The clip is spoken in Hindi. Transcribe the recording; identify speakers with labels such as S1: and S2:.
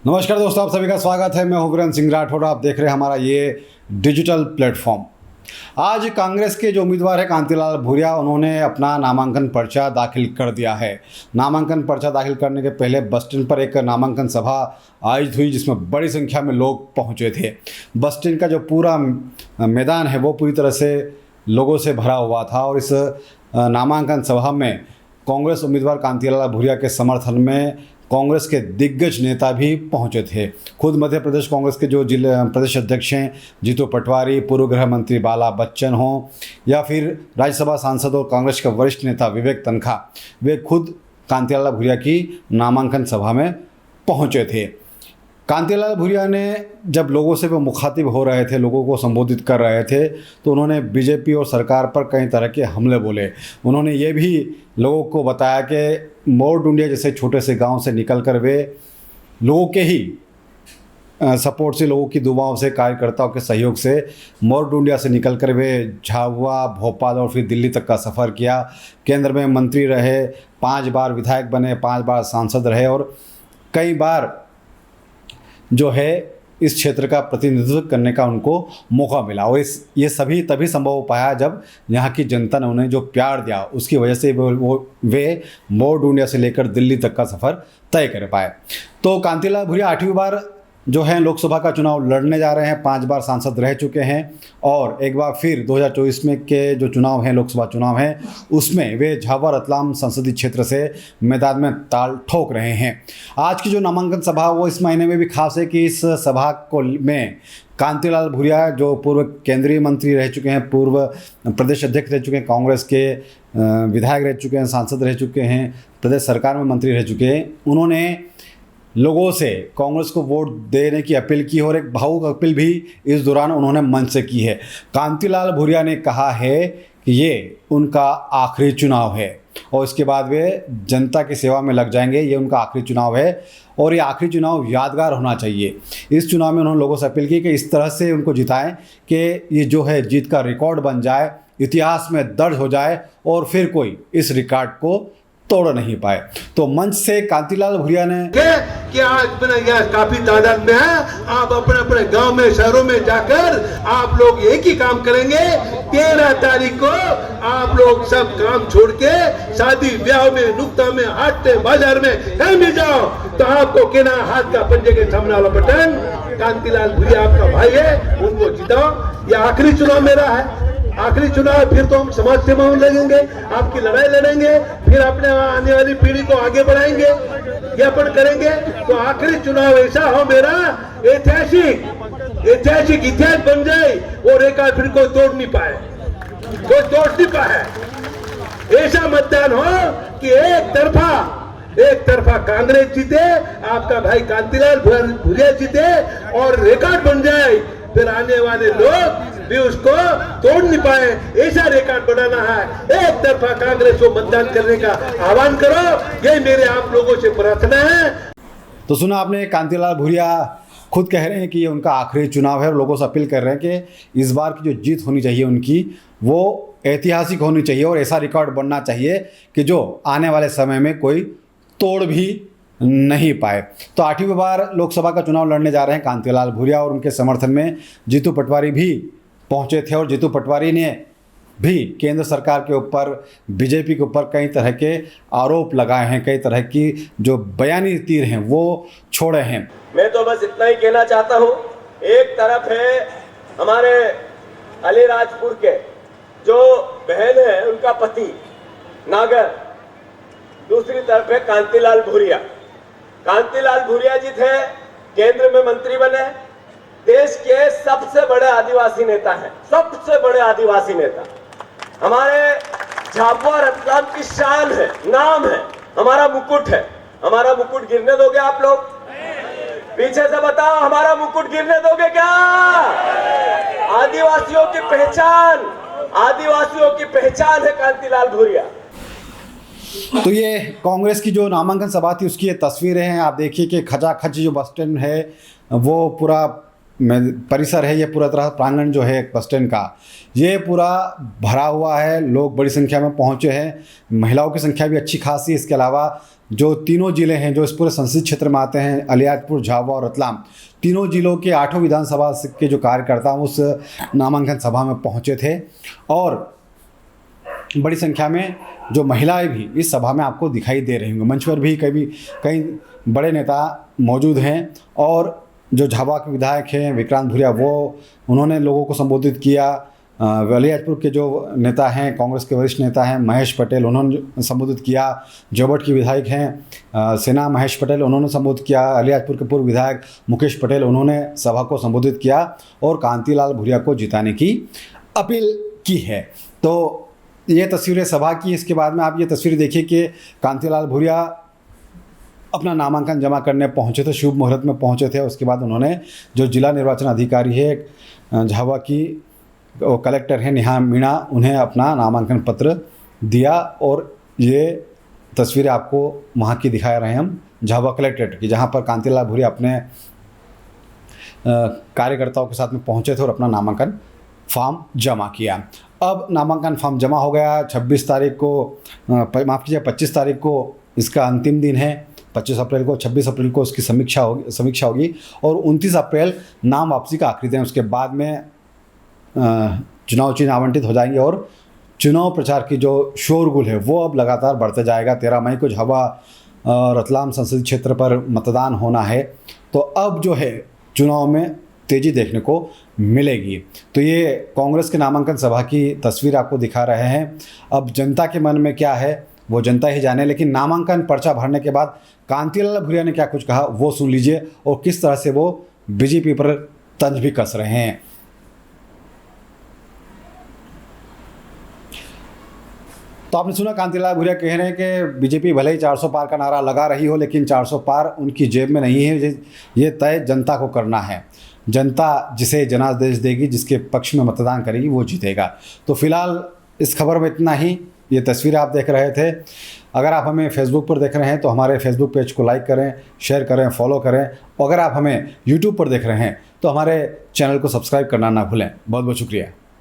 S1: नमस्कार दोस्तों, आप सभी का स्वागत है। मैं हूं वीरेंद्र सिंह राठौड़। आप देख रहे हैं हमारा ये डिजिटल प्लेटफॉर्म। आज कांग्रेस के जो उम्मीदवार है कांतिलाल भूरिया, उन्होंने अपना नामांकन पर्चा दाखिल कर दिया है। नामांकन पर्चा दाखिल करने के पहले बस स्टैंड पर एक नामांकन सभा आयोजित हुई, जिसमें बड़ी संख्या में लोग पहुंचे थे। बस स्टैंड का जो पूरा मैदान है वो पूरी तरह से लोगों से भरा हुआ था और इस नामांकन सभा में कांग्रेस उम्मीदवार कांतिलाल भूरिया के समर्थन में कांग्रेस के दिग्गज नेता भी पहुंचे थे। खुद मध्य प्रदेश कांग्रेस के जो जिला प्रदेश अध्यक्ष हैं जीतू पटवारी, पूर्व गृह मंत्री बाला बच्चन हों या फिर राज्यसभा सांसद और कांग्रेस के वरिष्ठ नेता विवेक तन्खा, वे खुद कांतिलाल भूरिया की नामांकन सभा में पहुंचे थे। कांतिलाल भूरिया ने जब लोगों से वो मुखातिब हो रहे थे, लोगों को संबोधित कर रहे थे, तो उन्होंने बीजेपी और सरकार पर कई तरह के हमले बोले। उन्होंने ये भी लोगों को बताया कि मोर डुंडिया जैसे छोटे से गांव से निकलकर वे लोगों के ही सपोर्ट से, लोगों की दुआओं से, कार्यकर्ताओं के सहयोग से मोर डुंडिया से निकलकर वे झाबुआ, भोपाल और फिर दिल्ली तक का सफ़र किया। केंद्र में मंत्री रहे, 5 बार विधायक बने, 5 बार सांसद रहे और कई बार जो है इस क्षेत्र का प्रतिनिधित्व करने का उनको मौका मिला। और ये सभी तभी संभव हो पाया जब यहाँ की जनता ने उन्हें जो प्यार दिया, उसकी वजह से वे मोर डुंडिया से लेकर दिल्ली तक का सफ़र तय कर पाए। तो कांतिलाल भूरिया 8वीं बार जो है लोकसभा का चुनाव लड़ने जा रहे हैं। 5 बार सांसद रह चुके हैं और एक बार फिर 2024 में के जो चुनाव हैं, लोकसभा चुनाव हैं, उसमें वे झाबुआ रतलाम संसदीय क्षेत्र से मैदान में ताल ठोक रहे हैं। आज की जो नामांकन सभा वो इस महीने में भी खास है कि इस सभा को में कांतिलाल भूरिया जो पूर्व केंद्रीय मंत्री रह चुके हैं, पूर्व प्रदेश अध्यक्ष रह चुके हैं, कांग्रेस के विधायक रह चुके हैं, सांसद रह चुके हैं, प्रदेश सरकार में मंत्री रह चुके हैं, उन्होंने लोगों से कांग्रेस को वोट देने की अपील की और एक भावुक अपील भी इस दौरान उन्होंने मंच से की है। कांतिलाल भूरिया ने कहा है कि ये उनका आखिरी चुनाव है और इसके बाद वे जनता की सेवा में लग जाएंगे। ये उनका आखिरी चुनाव है और ये आखिरी चुनाव यादगार होना चाहिए। इस चुनाव में उन्होंने लोगों से अपील की कि इस तरह से उनको जिताएं कि ये जो है जीत का रिकॉर्ड बन जाए, इतिहास में दर्ज हो जाए और फिर कोई इस रिकॉर्ड को तोड़ नहीं पाए। तो मंच से कांतिलाल भूरिया ने
S2: कि आज यहाँ काफी तादाद में है, आप अपने अपने गांव में, शहरों में जाकर आप लोग एक ही काम करेंगे। 13 तारीख को आप लोग सब काम छोड़ के शादी ब्याह में, नुक्ता में, हाट में, बाजार में कहीं भी जाओ तो आपको कहना हाथ का पंजे के सामने वाला बटन कांतिलाल भूरिया आपका भाई है, उनको जिताओ। ये आखिरी चुनाव मेरा है, आखिरी चुनाव। फिर तो हम समाज सेवा में लगेंगे, आपकी लड़ाई लड़ेंगे, फिर अपने आने वाली पीढ़ी को आगे बढ़ाएंगे, ज्ञापन करेंगे। तो आखिरी चुनाव ऐसा हो मेरा ऐतिहासिक इतिहास बन जाए और एक फिर कोई तोड़ नहीं पाए, कोई तोड़ नहीं पाए। ऐसा मतदान हो कि एक तरफा कांग्रेस जीते, आपका भाई कांतिलाल भूरिया जीते और रिकॉर्ड बन जाए, फिर आने वाले लोग भी उसको तोड़ नहीं पाए। ऐसा रिकॉर्ड बनाना है। एक तरफा कांग्रेस को मतदान करने का आह्वान करो, ये मेरे आप लोगों से प्रार्थना है।
S1: तो सुना आपने, कांतिलाल भूरिया खुद कह रहे हैं कि ये उनका आखिरी चुनाव है और लोगों से अपील कर रहे हैं कि इस बार की जो जीत होनी चाहिए उनकी, वो ऐतिहासिक होनी चाहिए और ऐसा रिकॉर्ड बनना चाहिए कि जो आने वाले समय में कोई तोड़ भी नहीं पाए। तो 8वीं बार लोकसभा का चुनाव लड़ने जा रहे हैं कांतिलाल भूरिया और उनके समर्थन में जीतू पटवारी भी पहुंचे थे और जीतू पटवारी ने भी केंद्र सरकार के ऊपर, बीजेपी के ऊपर कई तरह के आरोप लगाए हैं, कई तरह की जो बयानी तीर हैं वो छोड़े हैं।
S3: मैं तो बस इतना ही कहना चाहता हूं, एक तरफ है हमारे अलीराजपुर के जो बहन है उनका पति नागर, दूसरी तरफ है कांतिलाल भूरिया। कांतिलाल भूरिया जी थे, केंद्र में मंत्री बने, देश के सबसे बड़े आदिवासी नेता हैं, सबसे बड़े आदिवासी नेता। हमारे झाबुआ रतलाम की शान है, नाम है, हमारा मुकुट है। हमारा मुकुट गिरने दोगे आप लोग? पीछे से बताओ, हमारा मुकुट गिरने दोगे क्या? आदिवासियों की पहचान है कांतिलाल भूरिया।
S1: तो ये कांग्रेस की जो नामांकन सभा थी उसकी ये तस्वीरें हैं। आप देखिए कि खचाखच जो बस स्टैंड है वो पूरा परिसर है, ये पूरा तरह प्रांगण जो है बस स्टैंड का ये पूरा भरा हुआ है। लोग बड़ी संख्या में पहुंचे हैं, महिलाओं की संख्या भी अच्छी खासी। इसके अलावा जो तीनों ज़िले हैं जो इस पूरे संसदीय क्षेत्र में आते हैं, अलियाजपुर, झाबुआ और रतलाम, तीनों ज़िलों के 8 विधानसभा के जो कार्यकर्ता उस नामांकन सभा में पहुंचे थे और बड़ी संख्या में जो महिलाएं भी इस सभा में आपको दिखाई दे रही होंगी। मंच पर भी कई बड़े नेता मौजूद हैं और जो झाबुआ के विधायक हैं विक्रांत भूरिया, वो उन्होंने लोगों को संबोधित किया। अलियाजपुर के जो नेता हैं, कांग्रेस के वरिष्ठ नेता हैं महेश पटेल, उन्होंने संबोधित किया। जोबट के विधायक हैं सेना महेश पटेल, उन्होंने संबोधित किया। अलियाजपुर के पूर्व विधायक मुकेश पटेल, उन्होंने सभा को संबोधित किया और कांतिलाल भूरिया को जिताने की अपील की है। तो ये तस्वीरें सभा की। इसके बाद में आप ये तस्वीर देखिए कि कांतिलाल भूरिया अपना नामांकन जमा करने पहुंचे थे, शुभ मुहूर्त में पहुंचे थे। उसके बाद उन्होंने जो जिला निर्वाचन अधिकारी है झाबुआ की, वो कलेक्टर है नेहा मीणा, उन्हें अपना नामांकन पत्र दिया और ये तस्वीरें आपको वहाँ की दिखा रहे हैं हम झाबुआ कलेक्ट्रेट की, जहाँ पर कांतिलाल भूरिया अपने कार्यकर्ताओं के साथ में पहुँचे थे और अपना नामांकन फॉर्म जमा किया। अब नामांकन फॉर्म जमा हो गया। 26 तारीख को, माफ़ कीजिए 25 तारीख को इसका अंतिम दिन है। 25 अप्रैल को, 26 अप्रैल को उसकी समीक्षा होगी और 29 अप्रैल नाम वापसी का आखिरी दिन। उसके बाद में चुनाव चिन्ह आवंटित हो जाएंगे और चुनाव प्रचार की जो शोरगुल है वो अब लगातार बढ़ते जाएगा। 13 मई को झाबुआ रतलाम संसदीय क्षेत्र पर मतदान होना है, तो अब जो है चुनाव में तेज़ी देखने को मिलेगी। तो ये कांग्रेस के नामांकन सभा की तस्वीर आपको दिखा रहे हैं। अब जनता के मन में क्या है वो जनता ही जाने, लेकिन नामांकन पर्चा भरने के बाद कांतिलाल भूरिया ने क्या कुछ कहा वो सुन लीजिए और किस तरह से वो बीजेपी पर तंज भी कस रहे हैं। तो आपने सुना कांतिलाल भूरिया कह रहे हैं कि बीजेपी भले ही 400 पार का नारा लगा रही हो, लेकिन 400 पार उनकी जेब में नहीं है। ये तय जनता को करना है। जनता जिसे जनादेश देगी, जिसके पक्ष में मतदान करेगी, वो जीतेगा। तो फिलहाल इस खबर में इतना ही। ये तस्वीर आप देख रहे थे। अगर आप हमें फेसबुक पर देख रहे हैं तो हमारे फेसबुक पेज को लाइक करें, शेयर करें, फॉलो करें। और अगर आप हमें यूट्यूब पर देख रहे हैं तो हमारे चैनल को सब्सक्राइब करना ना भूलें। बहुत बहुत शुक्रिया।